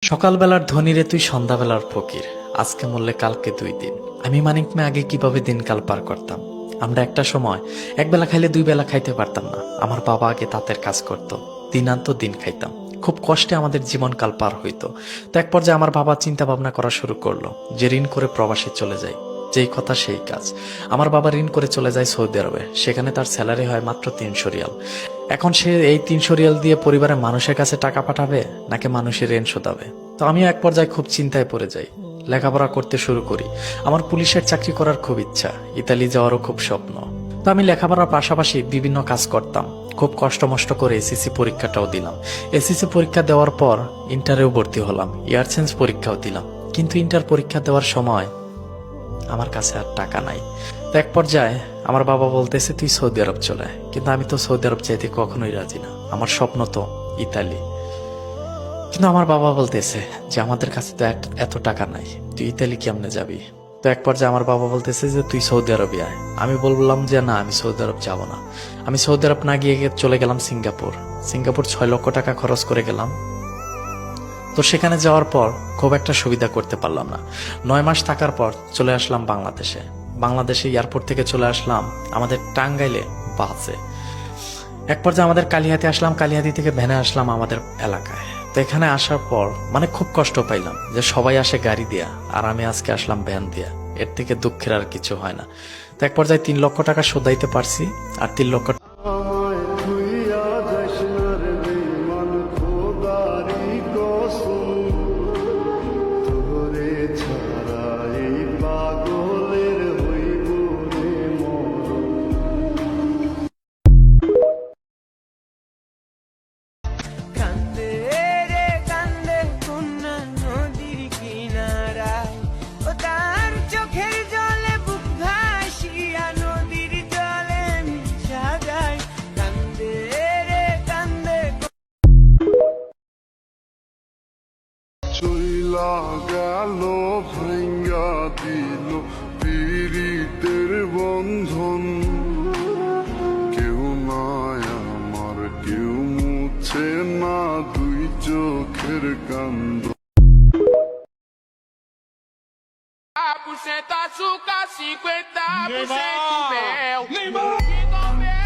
সকালবেলার ধনীরে তুই সন্ধ্যাবেলার ফকির, আজকে মরলে কালকে 2 দিন। আমি মানিক মেয়ে আগে কিভাবে দিনকাল পার করতাম। আমরা একটা সময় একবেলা খাইলে 2 বেলা খাইতে পারতাম না। আমার বাবা আগে তাঁতের কাজ করত, দিন আনতো দিন খাইতাম। খুব কষ্টে আমাদের জীবনকাল পার হইতো। তো এক পর্যায়ে আমার বাবা চিন্তা ভাবনা করা শুরু করলো যে ঋণ করে প্রবাসে চলে যায়। যেই কথা সেই কাজ। আমার বাবা ঋণ করে চলে যায় সৌদি আরবে। সেখানে তার স্যালারি হয় মাত্র 300 রিয়াল। এখন সে এই 300 রিয়াল দিয়ে পরিবারের মানুষের কাছে টাকা পাঠাবে নাকি মানুষের ঋণ শোধাবে। তো আমিও এক পর্যায়ে খুব চিন্তায় পড়ে যাই। লেখাপড়া করতে শুরু করি। আমার পুলিশের চাকরি করার খুব ইচ্ছা, ইতালি যাওয়ারও খুব স্বপ্ন। তো আমি লেখাপড়ার পাশাপাশি বিভিন্ন কাজ করতাম। খুব কষ্ট মষ্ট করে এসএসসি পরীক্ষাটাও দিলাম। এসএসসি পরীক্ষা দেওয়ার পর ইন্টারেও ভর্তি হলাম, ইয়ার চেঞ্জ পরীক্ষাও দিলাম। কিন্তু ইন্টার পরীক্ষা দেওয়ার সময় আমার কাছে আর টাকা নাই। তো এক পর্যায়ে আমার বাবা বলতেছে তুই সৌদি আরব চলে আয়। কিন্তু আমি তো সৌদি আরব চাইতে কখনোই রাজি না, আমার স্বপ্ন তো ইতালি। কিন্তু আমার বাবা বলতেছে যে আমাদের কাছে তো এত টাকা নাই, তুই ইতালি কেমনে যাবি। তো এক পর্যায়ে আমার বাবা বলতেছে যে তুই সৌদি আরবে আয়। আমি বললাম যে না, আমি সৌদি আরব যাব না। আমি সৌদি আরব না গিয়ে চলে গেলাম সিঙ্গাপুর। 6 লক্ষ টাকা খরচ করে গেলাম। তো সেখানে যাওয়ার পর খুব একটা সুবিধা করতে পারলাম না। 9 মাস থাকার পর চলে আসলাম বাংলাদেশে। বাংলাদেশে এয়ারপোর্ট থেকে চলে আসলাম আমাদের টাঙ্গাইলে বাসে। এক পর্যায়ে আমাদের কালিহাতি আসলাম, কালিহাতি থেকে ভ্যানে আসলাম আমাদের এলাকায়। তো এখানে আসার পর খুব কষ্ট পাইলাম যে সবাই আসে গাড়ি দিয়া, আর আমি আজকে আসলাম ভ্যান দিয়া। এর থেকে দুঃখের আর কিছু হয় না। তো এক পর্যায়ে 3 লক্ষ টাকা শোধাইতে পারছি, আর 3 লক্ষ আমায় ধুইয়া যাস না রে বেঈমান খোদারি কসম, তোরে ছাড়া এই পাগলের হইব রে মরণ। কান্দে রে কান্দে কন্যা নদীর কিনারায়, ও তার চোখের জলে বুক ভাসিয়া নদীর জলে মিশা যায়। কান্দে রে কান্দে চইলা গেল ভাঙ্গা দিল পীড়িতের বন্ধন, কেউ নাই আমার কেউ মুছে না দুই চোখের কান্দ। Por cento açúcar, 50% mel. Neymar!